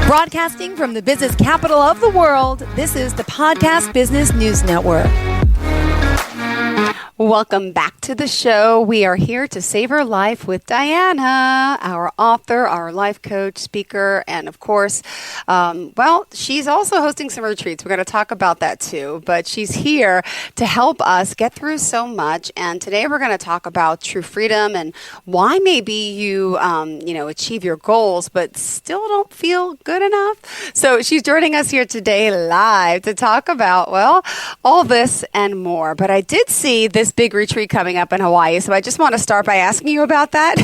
Broadcasting from the business capital of the world, this is the Podcast Business News Network. Welcome back to the show. We are here to savor life with Diana, our author, our life coach, speaker, and of course, she's also hosting some retreats. We're going to talk about that too, but she's here to help us get through so much. And today we're going to talk about true freedom and why maybe you, achieve your goals, but still don't feel good enough. So she's joining us here today live to talk about, all this and more. But I did see this big retreat coming up in Hawaii. So I just want to start by asking you about that.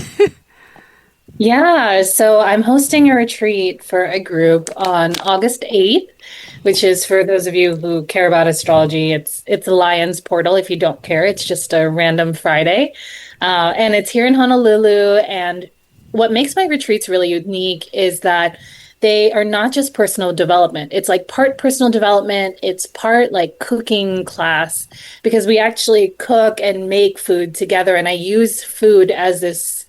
Yeah, so I'm hosting a retreat for a group on August 8th, which is for those of you who care about astrology. It's a Lion's portal. If you don't care, it's just a random Friday. And it's here in Honolulu. And what makes my retreats really unique is that they are not just personal development. It's like part personal development. It's part like cooking class because we actually cook and make food together. And I use food as this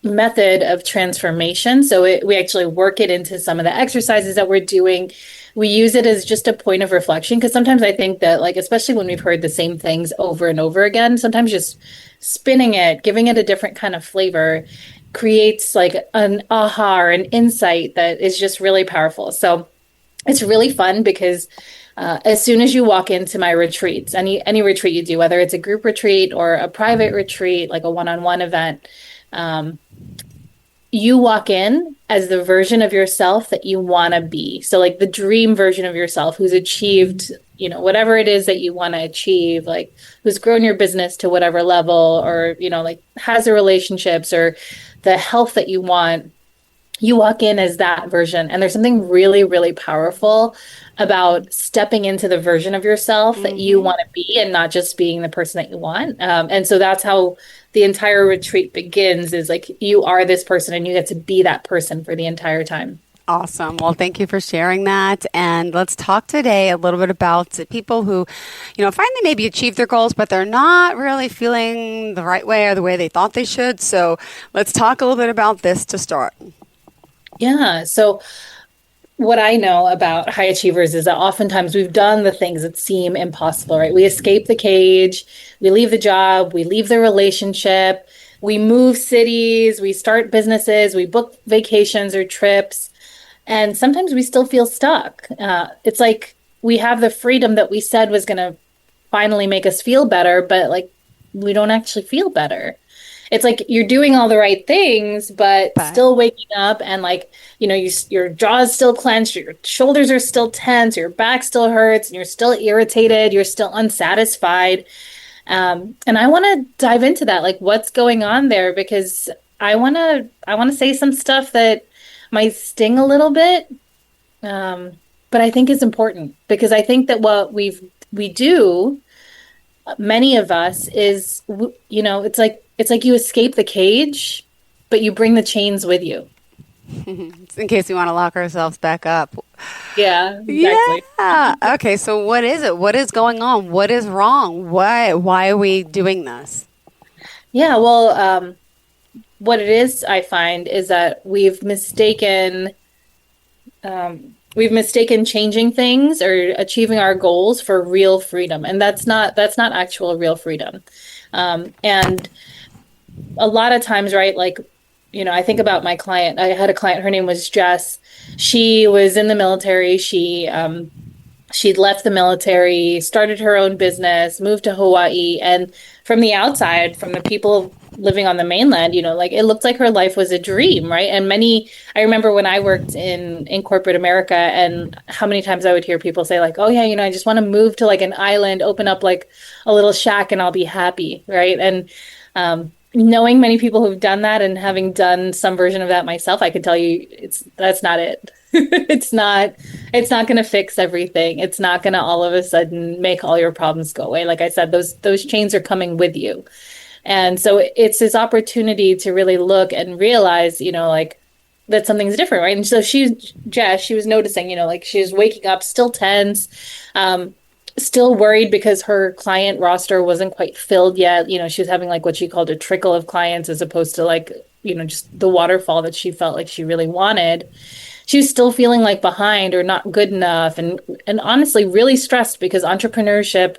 method of transformation. So we actually work it into some of the exercises that we're doing. We use it as just a point of reflection because sometimes I think that especially when we've heard the same things over and over again, sometimes just spinning it, giving it a different kind of flavor creates an aha or an insight that is just really powerful. So it's really fun because as soon as you walk into my retreats, any retreat you do, whether it's a group retreat or a private retreat, like a one-on-one event, you walk in as the version of yourself that you want to be. So the dream version of yourself who's achieved, whatever it is that you want to achieve, who's grown your business to whatever level or, has the relationships or the health that you want. You walk in as that version. And there's something really, really powerful about stepping into the version of yourself that you want to be and not just being the person that you want. And so that's how the entire retreat begins is you are this person and you get to be that person for the entire time. Awesome. Well, thank you for sharing that. And let's talk today a little bit about people who, find they maybe achieve their goals, but they're not really feeling the right way or the way they thought they should. So let's talk a little bit about this to start. Yeah. So what I know about high achievers is that oftentimes we've done the things that seem impossible, right? We escape the cage, we leave the job, we leave the relationship, we move cities, we start businesses, we book vacations or trips. And sometimes we still feel stuck. It's like we have the freedom that we said was going to finally make us feel better, but we don't actually feel better. It's like you're doing all the right things, but still waking up and your jaw is still clenched, your shoulders are still tense, your back still hurts, and you're still irritated, you're still unsatisfied. And I want to dive into that, what's going on there, because I want to say some stuff that might sting a little bit, but I think is important because I think that what we do, many of us, is it's like you escape the cage, but you bring the chains with you. In case we want to lock ourselves back up. Yeah, exactly. Yeah. Okay, so what is it? What is going on? What is wrong? Why are we doing this? Yeah, well, what it is, I find, is that we've mistaken changing things or achieving our goals for real freedom, and that's not actual real freedom. And a lot of times, right? I think about my client. I had a client. Her name was Jess. She was in the military. She'd left the military, started her own business, moved to Hawaii, and from the outside, from the people living on the mainland, it looked like her life was a dream, right? And I remember when I worked in corporate America and how many times I would hear people say oh yeah, I just want to move to an island, open up a little shack and I'll be happy, right? And knowing many people who've done that and having done some version of that myself, I could tell you that's not it. It's not going to fix everything. It's not going to all of a sudden make all your problems go away. Like I said, those chains are coming with you. And so it's this opportunity to really look and realize, that something's different, right? And so Jess, she was noticing, she was waking up still tense. still worried because her client roster wasn't quite filled yet. You know, she was having like what she called a trickle of clients as opposed to like, you know, just the waterfall that she felt like she really wanted. She was still feeling like behind or not good enough, and honestly really stressed because entrepreneurship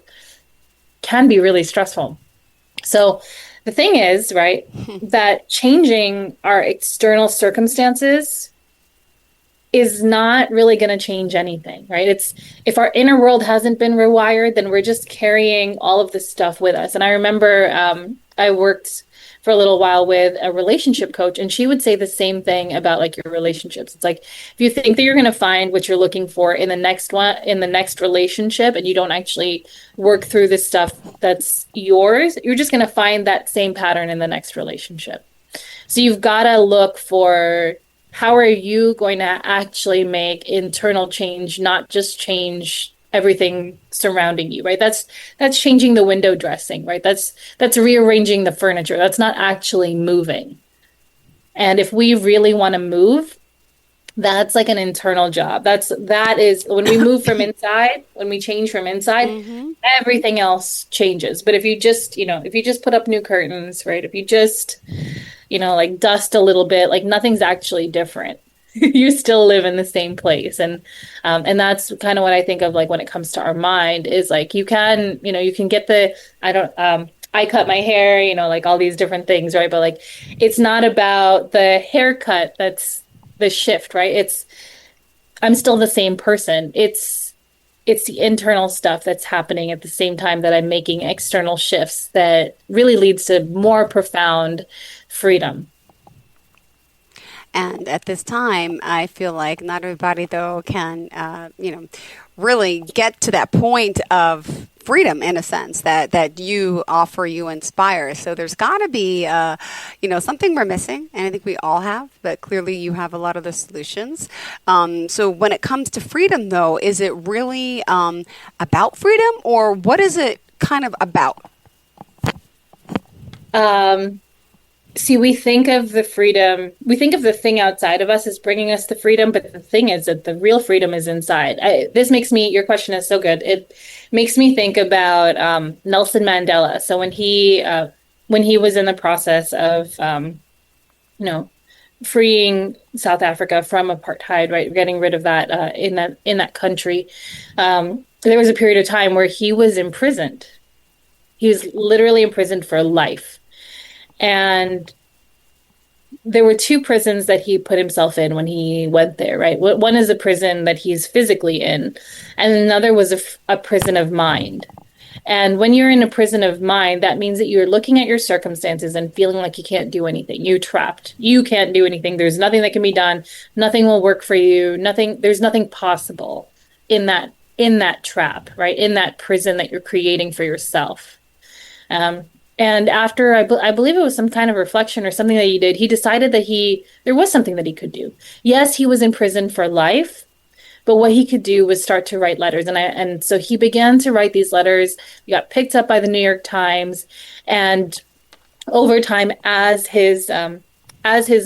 can be really stressful. So the thing is, right, that changing our external circumstances is not really going to change anything, right? It's if our inner world hasn't been rewired, then we're just carrying all of this stuff with us. And I remember I worked for a little while with a relationship coach, and she would say the same thing about like your relationships. It's like if you think that you're going to find what you're looking for in the next one, in the next relationship, and you don't actually work through the stuff that's yours, you're just going to find that same pattern in the next relationship. So you've got to look for how are you going to actually make internal change, not just change everything surrounding you, right? That's changing the window dressing, right? That's rearranging the furniture. That's not actually moving. And if we really want to move, that's like an internal job. That is when we move from inside, when we change from inside, everything else changes. But if you just, you know, if you just put up new curtains, right? If you just, you know, like dust a little bit, like nothing's actually different. You still live in the same place. And that's kind of what I think of like when it comes to our mind is like you can, you know, you can get the I cut my hair, you know, like all these different things, right? But like it's not about the haircut that's the shift, right? I'm still the same person. It's the internal stuff that's happening at the same time that I'm making external shifts that really leads to more profound freedom. And at this time, I feel like not everybody, though, can, really get to that point of freedom in a sense that you offer, you inspire. So there's got to be, something we're missing, and I think we all have, but clearly you have a lot of the solutions. So when it comes to freedom, though, is it really about freedom, or what is it kind of about? See, we think of the freedom, we think of the thing outside of us as bringing us the freedom, but the thing is that the real freedom is inside. This makes me, your question is so good. It makes me think about Nelson Mandela. So when he was in the process of, freeing South Africa from apartheid, right, getting rid of that in that country, there was a period of time where he was imprisoned. He was literally imprisoned for life. And there were two prisons that he put himself in when he went there, right? One is a prison that he's physically in, and another was a prison of mind. And when you're in a prison of mind, that means that you're looking at your circumstances and feeling like you can't do anything. You're trapped. You can't do anything. There's nothing that can be done. Nothing will work for you. There's nothing possible in that trap, right? In that prison that you're creating for yourself. And after, I believe it was some kind of reflection or something that he did, he decided that there was something that he could do. Yes, he was in prison for life, but what he could do was start to write letters. And so he began to write these letters. He got picked up by the New York Times. And over time, as his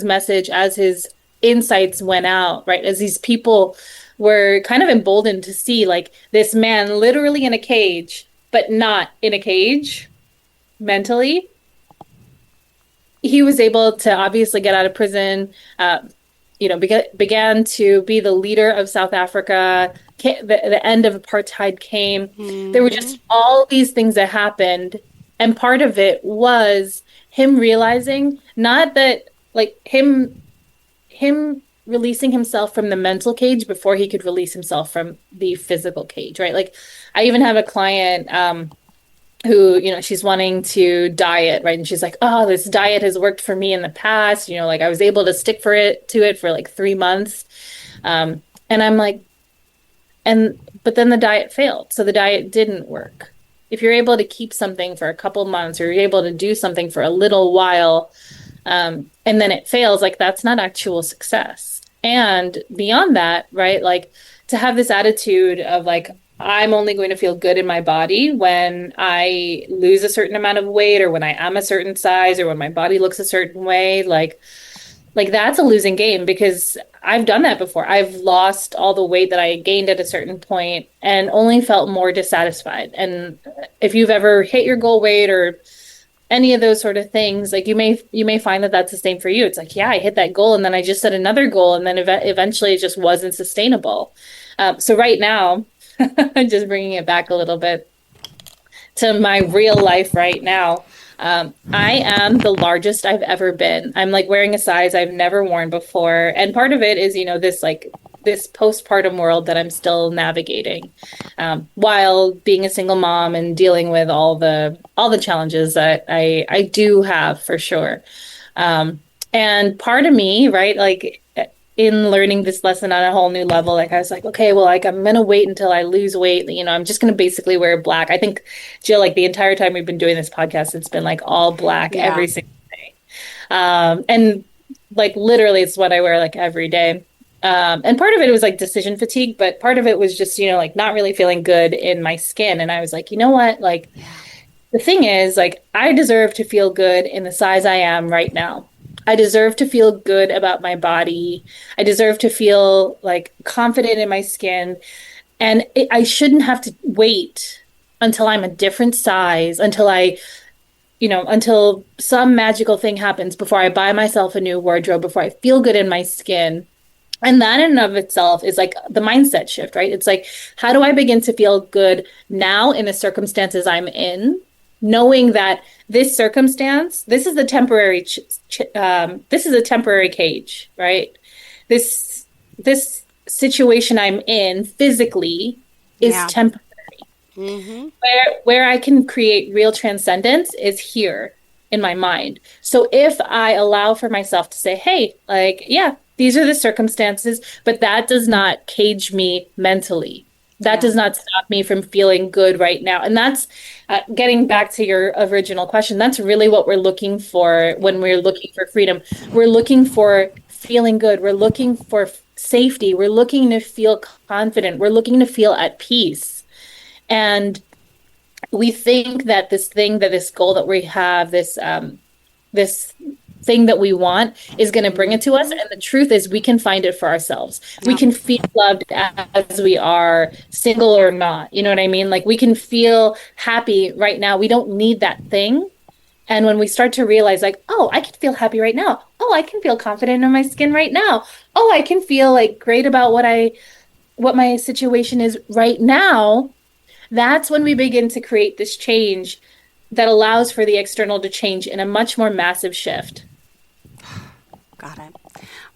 message, as his insights went out, right, as these people were kind of emboldened to see like this man literally in a cage, but not in a cage, mentally, he was able to obviously get out of prison, began to be the leader of South Africa. The end of apartheid came. There were just all these things that happened. And part of it was him realizing not that like him releasing himself from the mental cage before he could release himself from the physical cage, right? Like I even have a client, who, she's wanting to diet, right? And she's like, oh, this diet has worked for me in the past. Like I was able to stick to it for like 3 months. And I'm like, but then the diet failed. So the diet didn't work. If you're able to keep something for a couple months, or you're able to do something for a little while, and then it fails, like that's not actual success. And beyond that, right? Like to have this attitude of like, I'm only going to feel good in my body when I lose a certain amount of weight, or when I am a certain size, or when my body looks a certain way. Like like that's a losing game because I've done that before. I've lost all the weight that I gained at a certain point and only felt more dissatisfied. And if you've ever hit your goal weight or any of those sort of things, like you may find that that's the same for you. It's like, yeah, I hit that goal and then I just set another goal and then eventually it just wasn't sustainable. So right now, just bringing it back a little bit to my real life right now. I am the largest I've ever been. I'm like wearing a size I've never worn before. And part of it is, this postpartum world that I'm still navigating, while being a single mom and dealing with all the challenges that I do have for sure. And part of me, right, like in learning this lesson on a whole new level, like I was like, okay, well, like I'm gonna wait until I lose weight. I'm just gonna basically wear black. I think, Jill, like the entire time we've been doing this podcast, it's been like all black every single day. And like literally it's what I wear like every day. And part of it was like decision fatigue, but part of it was just, like not really feeling good in my skin. And I was like, you know what? Like the thing is, like, I deserve to feel good in the size I am right now. I deserve to feel good about my body. I deserve to feel like confident in my skin. And I shouldn't have to wait until I'm a different size, until some magical thing happens before I buy myself a new wardrobe, before I feel good in my skin. And that in and of itself is like the mindset shift, right? It's like, how do I begin to feel good now in the circumstances I'm in, knowing that this circumstance, this is the temporary, this is a temporary cage, right? This situation I'm in physically is temporary. Mm-hmm. Where I can create real transcendence is here in my mind. So if I allow for myself to say, hey, like, yeah, these are the circumstances, but that does not cage me mentally. That does not stop me from feeling good right now. And that's getting back to your original question. That's really what we're looking for when we're looking for freedom. We're looking for feeling good. We're looking for safety. We're looking to feel confident. We're looking to feel at peace. And we think that this goal that we have, this thing that we want is going to bring it to us. And the truth is we can find it for ourselves. We can feel loved as we are, single or not. You know what I mean? Like we can feel happy right now. We don't need that thing. And when we start to realize like, oh, I can feel happy right now. Oh, I can feel confident in my skin right now. Oh, I can feel like great about what my situation is right now. That's when we begin to create this change that allows for the external to change in a much more massive shift. Got it.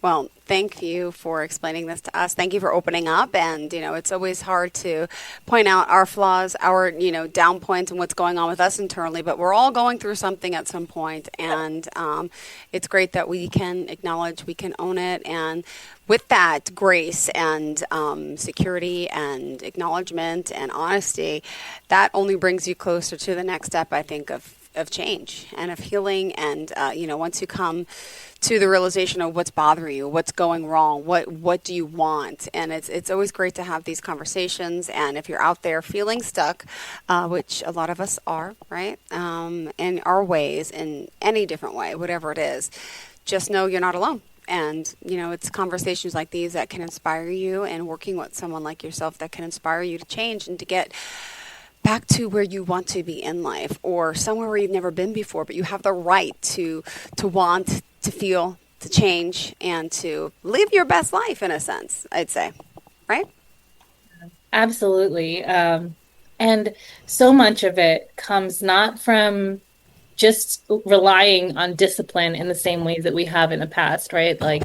Well, thank you for explaining this to us. Thank you for opening up. And, it's always hard to point out our flaws, our, down points and what's going on with us internally. But we're all going through something at some point. And it's great that we can acknowledge, we can own it. And with that grace and security and acknowledgement and honesty, that only brings you closer to the next step, I think, of change and of healing. And, once you come to the realization of what's bothering you, what's going wrong, what do you want? And it's always great to have these conversations. And if you're out there feeling stuck, which a lot of us are, right, in our ways, in any different way, whatever it is, just know you're not alone. And, it's conversations like these that can inspire you, and working with someone like yourself that can inspire you to change and to get back to where you want to be in life, or somewhere where you've never been before, but you have the right to want, to feel, to change, and to live your best life in a sense, I'd say. Right? Absolutely. And so much of it comes not from just relying on discipline in the same ways that we have in the past, right? Like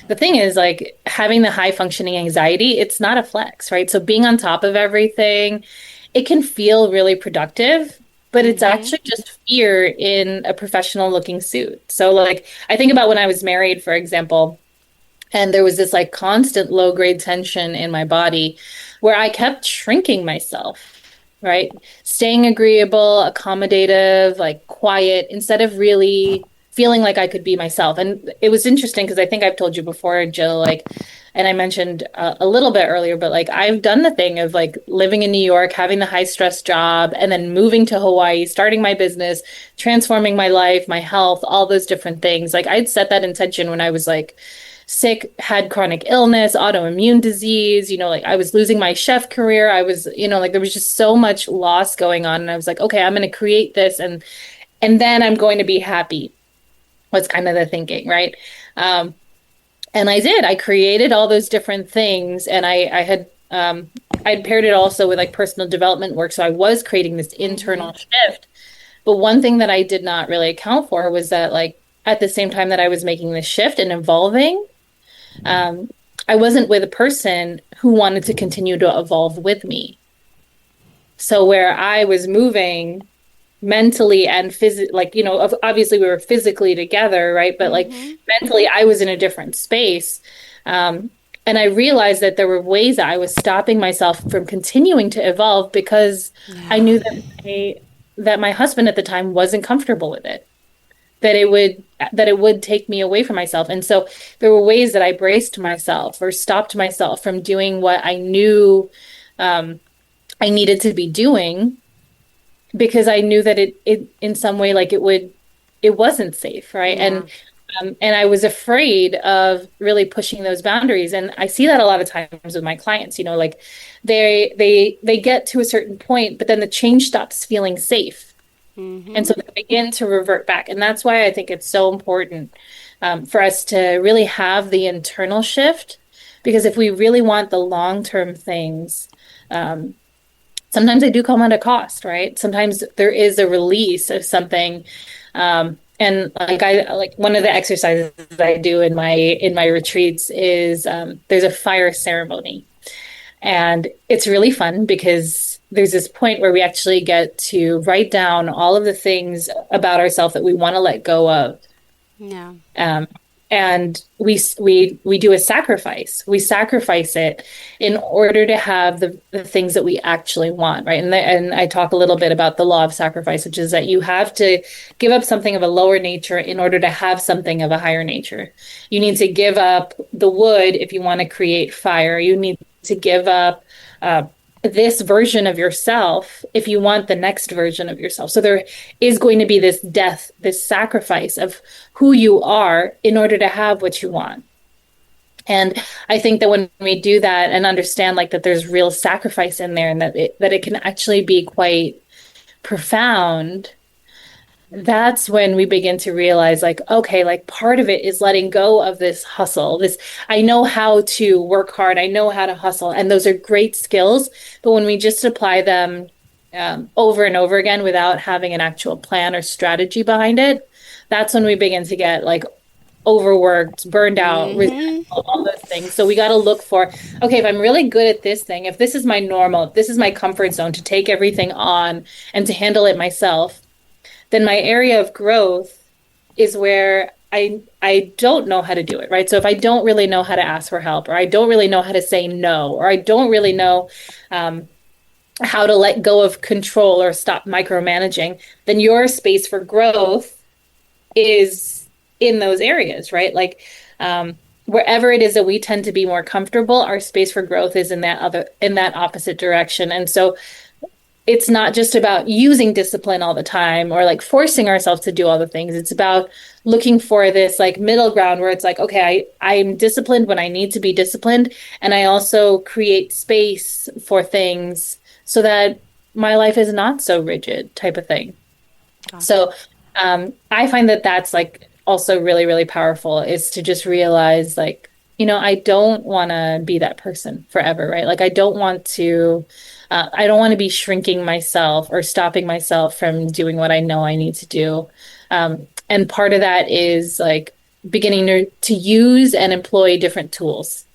the thing is, like having the high functioning anxiety, it's not a flex, right? So being on top of everything, it can feel really productive, but it's actually just fear in a professional looking suit. So like I think about when I was married, for example, and there was this like constant low grade tension in my body where I kept shrinking myself, right? Staying agreeable, accommodative, like quiet, instead of really feeling like I could be myself. And it was interesting because I think I've told you before, Jill, like, and I mentioned a little bit earlier, but like I've done the thing of like living in New York, having the high stress job, and then moving to Hawaii, starting my business, transforming my life, my health, all those different things. Like I'd set that intention when I was like sick, had chronic illness, autoimmune disease, like I was losing my chef career. I was, like there was just so much loss going on. And I was like, okay, I'm going to create this and then I'm going to be happy. Was kind of the thinking, right? And I did. I created all those different things, and I'd paired it also with like personal development work. So I was creating this internal shift. But one thing that I did not really account for was that like at the same time that I was making this shift and evolving, I wasn't with a person who wanted to continue to evolve with me. So where I was moving mentally and physically, like, obviously we were physically together, right? But like mentally, I was in a different space. And I realized that there were ways that I was stopping myself from continuing to evolve because I knew that my husband at the time wasn't comfortable with it, that it would take me away from myself. And so there were ways that I braced myself or stopped myself from doing what I knew I needed to be doing, because I knew that it in some way, like it wasn't safe. Right. Yeah. And I was afraid of really pushing those boundaries. And I see that a lot of times with my clients, like they get to a certain point, but then the change stops feeling safe. And so they begin to revert back. And that's why I think it's so important for us to really have the internal shift, because if we really want the long-term things, sometimes they do come at a cost, right? Sometimes there is a release of something. And like one of the exercises I do in my retreats is there's a fire ceremony. And it's really fun because there's this point where we actually get to write down all of the things about ourselves that we want to let go of. Yeah. And we do a sacrifice. We sacrifice it in order to have the things that we actually want, right? And I talk a little bit about the law of sacrifice, which is that you have to give up something of a lower nature in order to have something of a higher nature. You need to give up the wood if you want to create fire. You need to give up this version of yourself if you want the next version of yourself. So there is going to be this death, this sacrifice of who you are in order to have what you want. And I think that when we do that and understand like that there's real sacrifice in there, and that it can actually be quite profound, that's when we begin to realize like, okay, like part of it is letting go of this hustle. I know how to work hard. I know how to hustle. And those are great skills. But when we just apply them over and over again without having an actual plan or strategy behind it, that's when we begin to get like overworked, burned out, all those things. So we got to look for, okay, if I'm really good at this thing, if this is my normal, if this is my comfort zone to take everything on and to handle it myself, then my area of growth is where I don't know how to do it, right? So if I don't really know how to ask for help, or I don't really know how to say no, or I don't really know how to let go of control or stop micromanaging, then your space for growth is in those areas, right? Like wherever it is that we tend to be more comfortable, our space for growth is in that opposite direction. And so it's not just about using discipline all the time or like forcing ourselves to do all the things. It's about looking for this like middle ground where it's like, okay, I'm disciplined when I need to be disciplined. And I also create space for things so that my life is not so rigid type of thing. Gotcha. So I find that that's like also really, really powerful, is to just realize like, I don't want to be that person forever, right? Like I don't want to be shrinking myself or stopping myself from doing what I know I need to do. And part of that is like beginning to use and employ different tools.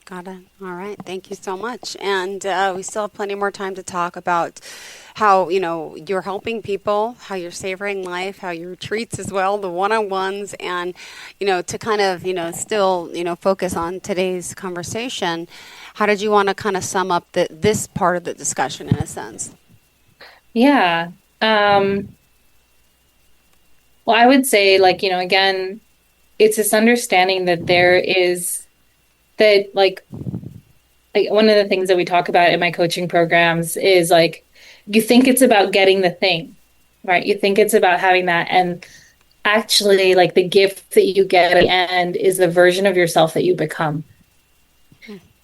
Got it. All right. Thank you so much. And we still have plenty more time to talk about how, you're helping people, how you're savoring life, how your retreats as well, the one-on-ones, and, to kind of, still, focus on today's conversation. How did you want to kind of sum up this part of the discussion in a sense? Yeah. Well, I would say, like, again, it's this understanding that there is that, like one of the things that we talk about in my coaching programs is like, you think it's about getting the thing, right? You think it's about having that. And actually, like, the gift that you get at the end is the version of yourself that you become.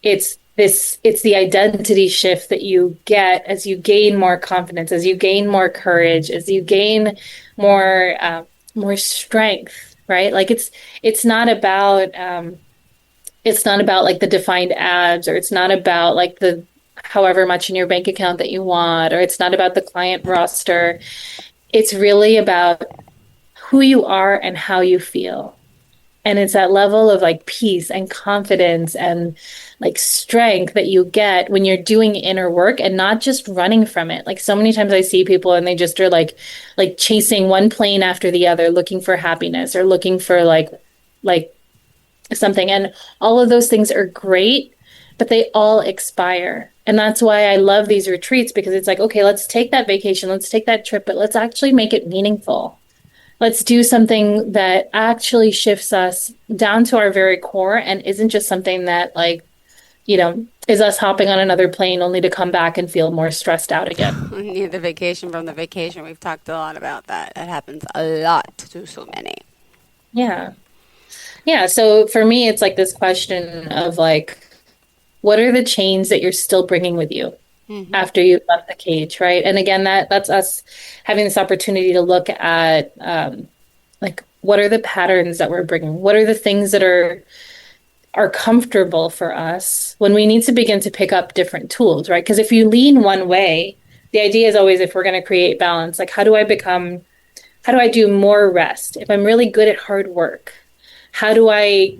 It's the identity shift that you get as you gain more confidence, as you gain more courage, as you gain more, more strength, right? Like, it's not about like the defined abs, or it's not about like the however much in your bank account that you want, or it's not about the client roster. It's really about who you are and how you feel. And it's that level of like peace and confidence and like strength that you get when you're doing inner work and not just running from it. Like, so many times I see people and they just are like chasing one plane after the other, looking for happiness or looking for like something. And all of those things are great, but they all expire. And that's why I love these retreats, because it's like, okay, let's take that vacation, let's take that trip, but let's actually make it meaningful. Let's do something that actually shifts us down to our very core and isn't just something that, like, is us hopping on another plane only to come back and feel more stressed out again. Yeah, the vacation from the vacation. We've talked a lot about that. It happens a lot to so many. Yeah. Yeah. So for me, it's like this question of like, what are the chains that you're still bringing with you Hmm. after you've left the cage, right? And again, that's us having this opportunity to look at like, what are the patterns that we're bringing? What are the things that are comfortable for us when we need to begin to pick up different tools, right? Because if you lean one way, the idea is always, if we're going to create balance, like, how do I do more rest? If I'm really good at hard work, how do I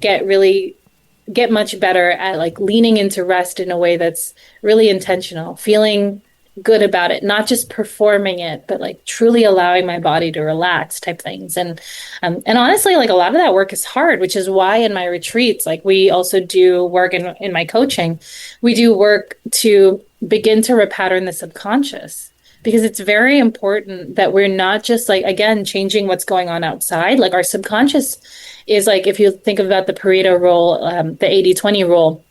get much better at like leaning into rest in a way that's really intentional, feeling good about it, not just performing it, but like truly allowing my body to relax type things. And honestly, like, a lot of that work is hard, which is why in my retreats, like, we also do work in my coaching, we do work to begin to repattern the subconscious. Because it's very important that we're not just like, again, changing what's going on outside. Like, our subconscious is like, if you think about the Pareto rule, the 80-20 rule,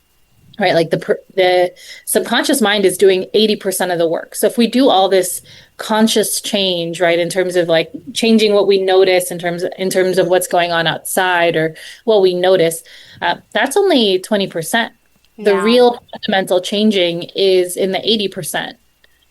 right? Like, the subconscious mind is doing 80% of the work. So if we do all this conscious change, right, in terms of like changing what we notice in terms of what's going on outside or what we notice, that's only 20%. The Yeah. real fundamental changing is in the 80%,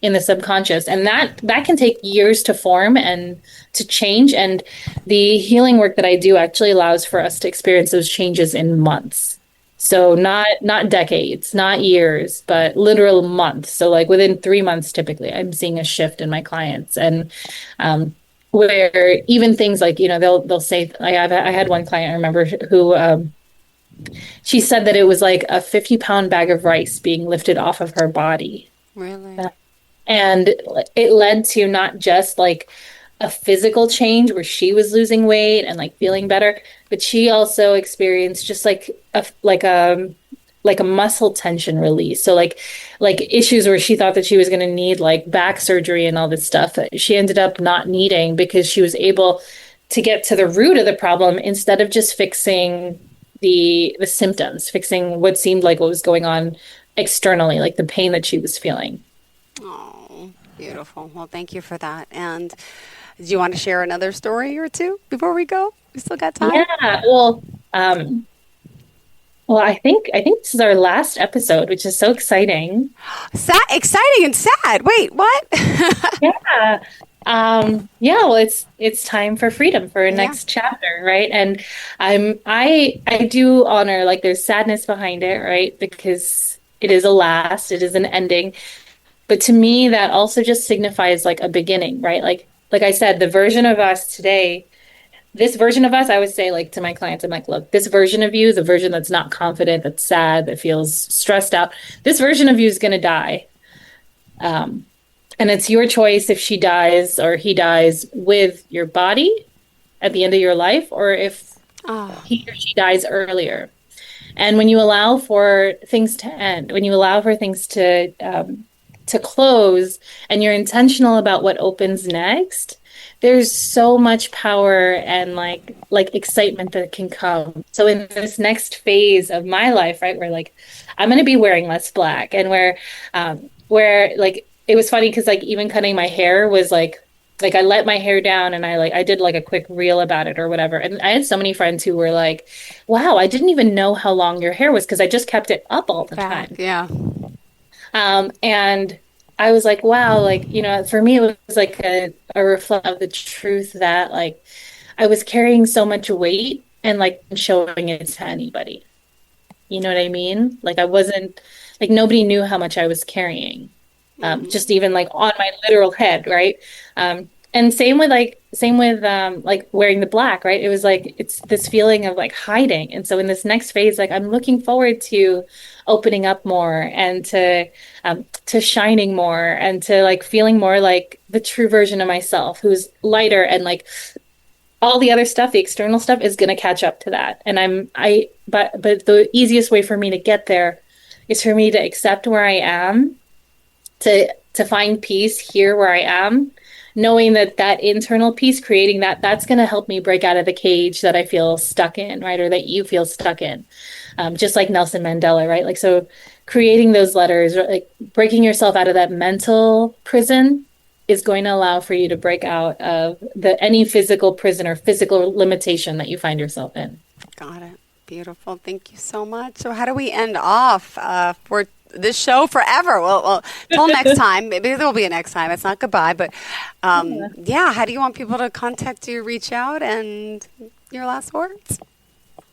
in the subconscious, and that can take years to form and to change. And the healing work that I do actually allows for us to experience those changes in months. So not decades, not years, but literal months. So like within 3 months, typically, I'm seeing a shift in my clients. And where even things like, they'll say, like, I had one client, I remember, who she said that it was like a 50-pound bag of rice being lifted off of her body. Really? And it led to not just like a physical change where she was losing weight and like feeling better, but she also experienced just like a muscle tension release. So like issues where she thought that she was going to need like back surgery and all this stuff, she ended up not needing, because she was able to get to the root of the problem instead of just fixing the symptoms, fixing what seemed like what was going on externally, like the pain that she was feeling. Oh, beautiful. Well, thank you for that. And do you want to share another story or two before we go? We still got time? Yeah, um, well, I think this is our last episode, which is so exciting. Sad, exciting and sad. Wait, what? Yeah. Yeah, well, it's time for freedom, for a Yeah. next chapter, right? And I do honor, like, there's sadness behind it, right? Because it is a last, it is an ending. But to me, that also just signifies like a beginning, right? Like I said, the version of us today, this version of us, I would say, like, to my clients, I'm like, look, this version of you, the version that's not confident, that's sad, that feels stressed out, this version of you is going to die. Um, and it's your choice if she dies or he dies with your body at the end of your life, or if Oh, he or she dies earlier. And when you allow for things to end, when you allow for things to close and you're intentional about what opens next, there's so much power and like excitement that can come. So in this next phase of my life, right, where like I'm going to be wearing less black, and where like it was funny because like even cutting my hair was like I let my hair down and I did like a quick reel about it or whatever. And I had so many friends who were like, "Wow, I didn't even know how long your hair was because I just kept it up all the time." Yeah. And I was like, wow, like, you know, for me, it was like a reflection of the truth that like I was carrying so much weight and like showing it to anybody. You know what I mean? Like I wasn't, like nobody knew how much I was carrying, just even like on my literal head, right? And same with like wearing the black, right? It was like it's this feeling of like hiding. And so in this next phase, like I'm looking forward to opening up more and to shining more and to like feeling more like the true version of myself who's lighter, and like all the other stuff, the external stuff is going to catch up to that. And but the easiest way for me to get there is for me to accept where I am, to find peace here where I am, knowing that internal peace, creating that's going to help me break out of the cage that I feel stuck in, right? Or that you feel stuck in. Just like Nelson Mandela, right? Like, so creating those letters, like breaking yourself out of that mental prison is going to allow for you to break out of any physical prison or physical limitation that you find yourself in. Got it. Beautiful. Thank you so much. So how do we end off for this show forever? Well, till next time. Maybe there will be a next time. It's not goodbye, but yeah. How do you want people to contact you, reach out, and your last words?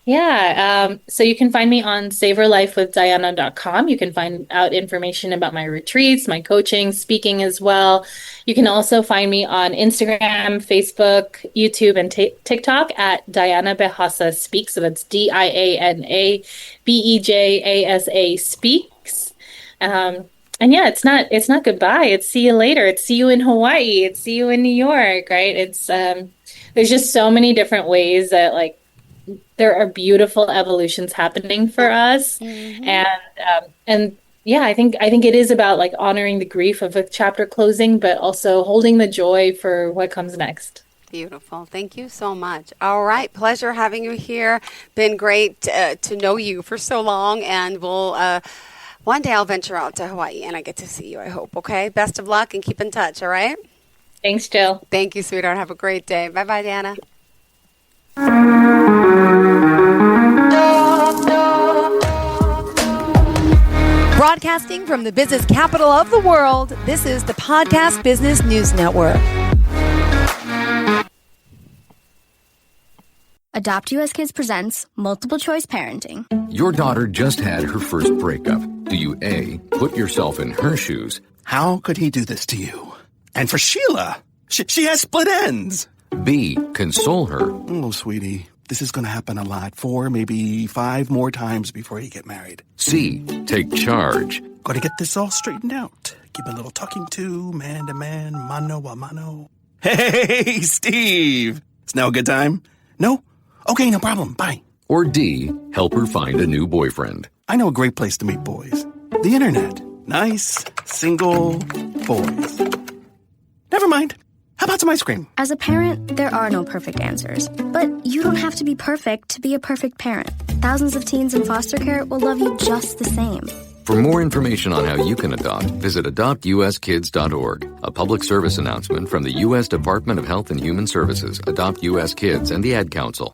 Yeah. So you can find me on savorlifewithdiana.com. You can find out information about my retreats, my coaching, speaking as well. You can also find me on Instagram, Facebook, YouTube, and TikTok at Diana Bejasa Speaks. So that's DianaBejasa Speaks. And yeah, it's not goodbye. It's see you later. It's see you in Hawaii. It's see you in New York, right? It's there's just so many different ways that like there are beautiful evolutions happening for us. And yeah, I think it is about like honoring the grief of a chapter closing, but also holding the joy for what comes next. Beautiful. Thank you so much. All right. Pleasure having you here. Been great to know you for so long, and we'll one day I'll venture out to Hawaii and I get to see you, I hope. Okay. Best of luck and keep in touch. All right. Thanks, Jill. Thank you, sweetheart. Have a great day. Bye-bye, Diana. Broadcasting from the business capital of the world, this is the Podcast Business News Network. Adopt US Kids presents Multiple Choice Parenting. Your daughter just had her first breakup. Do you A, put yourself in her shoes? How could he do this to you? And for Sheila, she has split ends. B, console her. Oh, sweetie, this is going to happen a lot. 4, maybe 5 more times before you get married. C, take charge. Got to get this all straightened out. Give a little talking to, man to man, mano a mano. Hey, Steve. It's now a good time? No? Okay, no problem. Bye. Or D, help her find a new boyfriend. I know a great place to meet boys. The internet. Nice, single boys. Never mind. How about some ice cream? As a parent, there are no perfect answers. But you don't have to be perfect to be a perfect parent. Thousands of teens in foster care will love you just the same. For more information on how you can adopt, visit adoptuskids.org. A public service announcement from the U.S. Department of Health and Human Services, Adopt U.S. Kids, and the Ad Council.